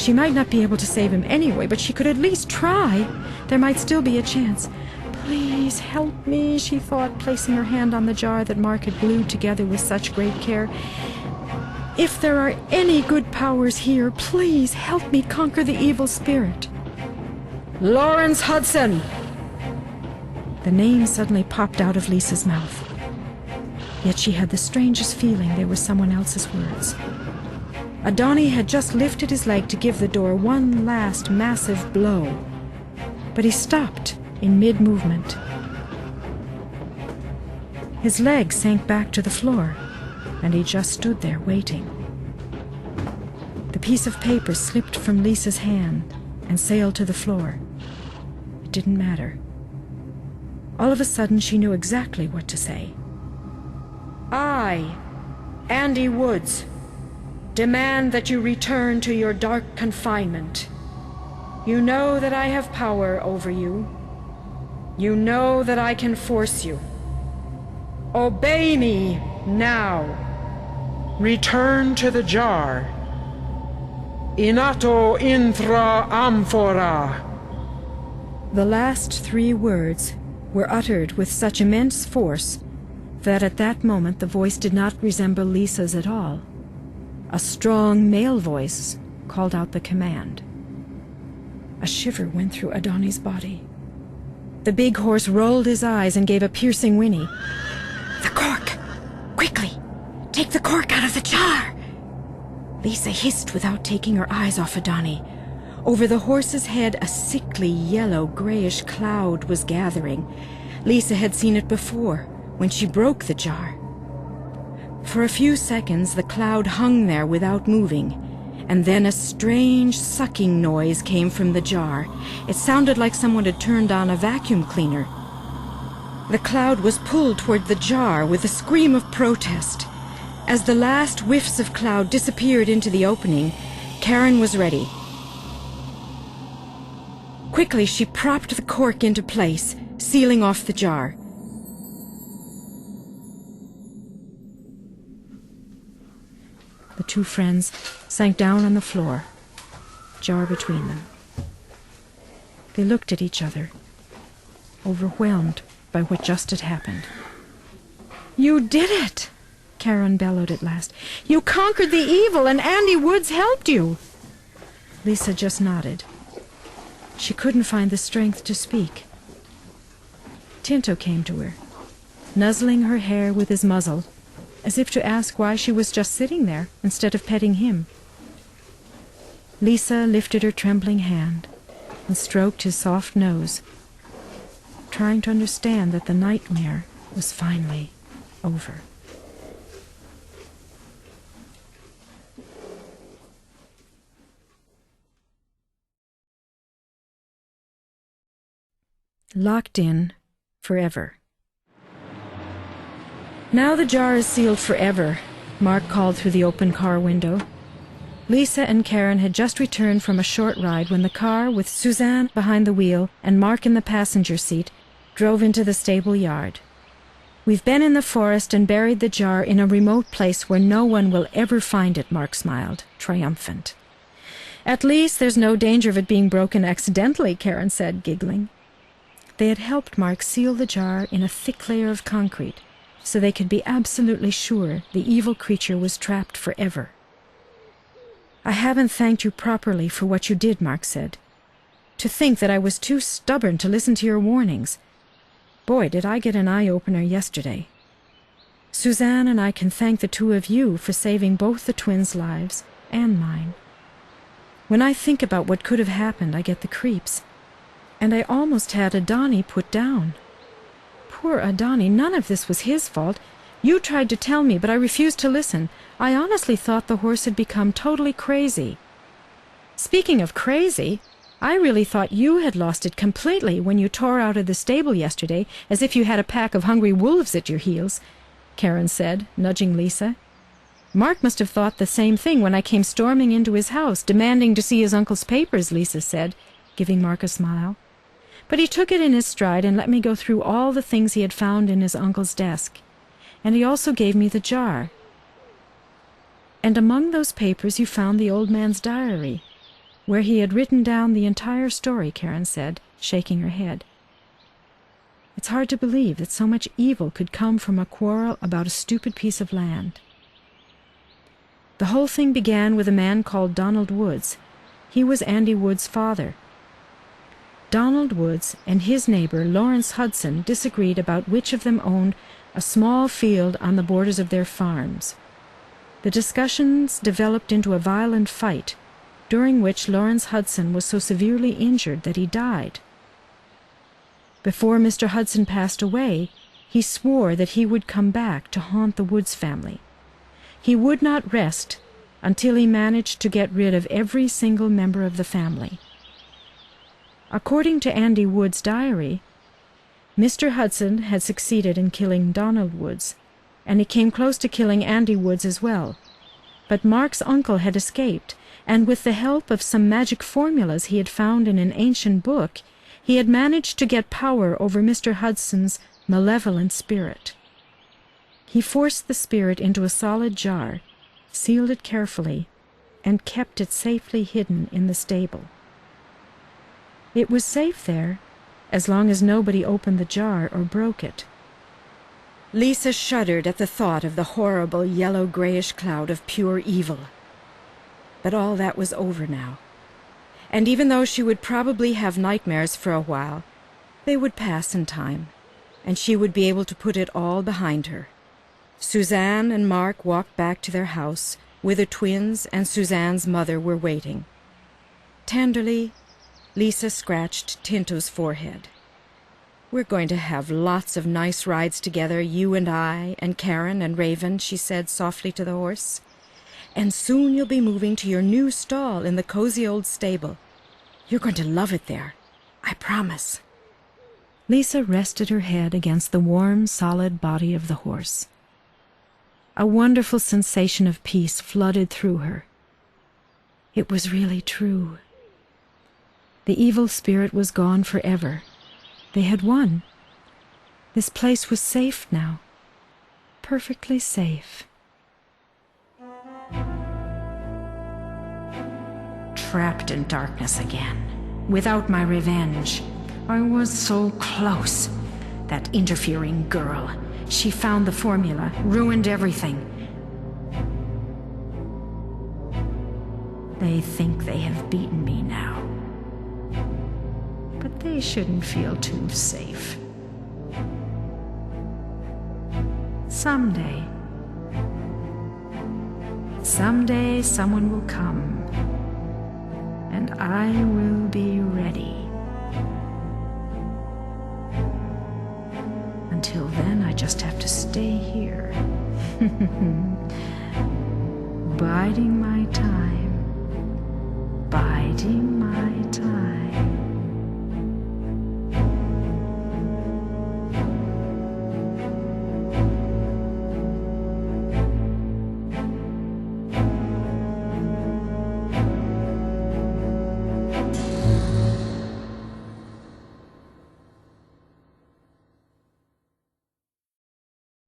She might not be able to save him anyway, but she could at least try. There might still be a chance. "Please help me," she thought, placing her hand on the jar that Marc had glued together with such great care. "If there are any good powers here, please help me conquer the evil spirit." "Lawrence Hudson!" The name suddenly popped out of Lisa's mouth. Yet she had the strangest feeling they were someone else's words. Adani had just lifted his leg to give the door one last massive blow, but he stopped in mid-movement. His leg sank back to the floor, and he just stood there waiting. The piece of paper slipped from Lisa's hand and sailed to the floor. It didn't matter. All of a sudden she knew exactly what to say. "I, Andy Woods, demand that you return to your dark confinement. You know that I have power over you. You know that I can force you. Obey me now." "Return to the jar. Inato intra amphora." The last 3 words were uttered with such immense force that at that moment the voice did not resemble Lisa's at all. A strong male voice called out the command. A shiver went through Adani's body. The big horse rolled his eyes and gave a piercing whinny. "The cork! Quickly! Take the cork out of the jar!" Lisa hissed without taking her eyes off Adani. Over the horse's head, a sickly yellow-grayish cloud was gathering. Lisa had seen it before, when she broke the jar. For a few seconds, the cloud hung there without moving, and then a strange sucking noise came from the jar. It sounded like someone had turned on a vacuum cleaner. The cloud was pulled toward the jar with a scream of protest. As the last whiffs of cloud disappeared into the opening, Karen was ready. Quickly, she propped the cork into place, sealing off the jar. The 2 friends sank down on the floor, jar between them. They looked at each other, overwhelmed by what just had happened. "You did it!" Karen bellowed at last. "You conquered the evil, and Andy Woods helped you!" Lisa just nodded. She couldn't find the strength to speak. Tinto came to her, nuzzling her hair with his muzzle, as if to ask why she was just sitting there instead of petting him. Lisa lifted her trembling hand and stroked his soft nose, trying to understand that the nightmare was finally over. Locked in forever. "Now the jar is sealed forever," Marc called through the open car window. Lisa and Karen had just returned from a short ride when the car, with Suzanne behind the wheel and Marc in the passenger seat, drove into the stable yard. "We've been in the forest and buried the jar in a remote place where no one will ever find it," Marc smiled, triumphant. "At least there's no danger of it being broken accidentally," Karen said, giggling. They had helped Marc seal the jar in a thick layer of concrete, so they could be absolutely sure the evil creature was trapped forever. "I haven't thanked you properly for what you did," Marc said. "To think that I was too stubborn to listen to your warnings. Boy, did I get an eye-opener yesterday. Suzanne and I can thank the 2 of you for saving both the twins' lives and mine. When I think about what could have happened, I get the creeps. And I almost had Adani put down. Poor Adani, none of this was his fault. You tried to tell me, but I refused to listen. I honestly thought the horse had become totally crazy. Speaking of crazy, I really thought you had lost it completely when you tore out of the stable yesterday, as if you had a pack of hungry wolves at your heels," Karen said, nudging Lisa. "Marc must have thought the same thing when I came storming into his house, demanding to see his uncle's papers," Lisa said, giving Marc a smile. "But he took it in his stride and let me go through all the things he had found in his uncle's desk. And he also gave me the jar. And among those papers you found the old man's diary. where he had written down the entire story, Karen said, shaking her head. It's hard to believe that so much evil could come from a quarrel about a stupid piece of land. The whole thing began with a man called Donald Woods. He was Andy Wood's father. Donald Woods and his neighbor Lawrence Hudson disagreed about which of them owned a small field on the borders of their farms. The discussions developed into a violent fight, during which Lawrence Hudson was so severely injured that he died. Before Mr. Hudson passed away, he swore that he would come back to haunt the Woods family. He would not rest until he managed to get rid of every single member of the family. According to Andy Wood's diary, Mr. Hudson had succeeded in killing Donald Woods, and he came close to killing Andy Woods as well. But Marc's uncle had escaped, and with the help of some magic formulas he had found in an ancient book, he had managed to get power over Mr. Hudson's malevolent spirit. He forced the spirit into a solid jar, sealed it carefully, and kept it safely hidden in the stable. It was safe there, as long as nobody opened the jar or broke it. Lisa shuddered at the thought of the horrible yellow-grayish cloud of pure evil. But all that was over now. And even though she would probably have nightmares for a while, they would pass in time, and she would be able to put it all behind her. Suzanne and Marc walked back to their house, where the twins and Suzanne's mother were waiting. Tenderly, Lisa scratched Tinto's forehead. "We're going to have lots of nice rides together, you and I and Karen and Raven," she said softly to the horse. "And soon you'll be moving to your new stall in the cozy old stable. You're going to love it there, I promise." Lisa rested her head against the warm, solid body of the horse. A wonderful sensation of peace flooded through her. It was really true. The evil spirit was gone forever. They had won. This place was safe now. Perfectly safe. Trapped in darkness again, without my revenge. I was so close. That interfering girl. She found the formula, ruined everything. They think they have beaten me now. But they shouldn't feel too safe. Someday someone will come, and I will be ready. Until then, I just have to stay here, biding my time, biding my time.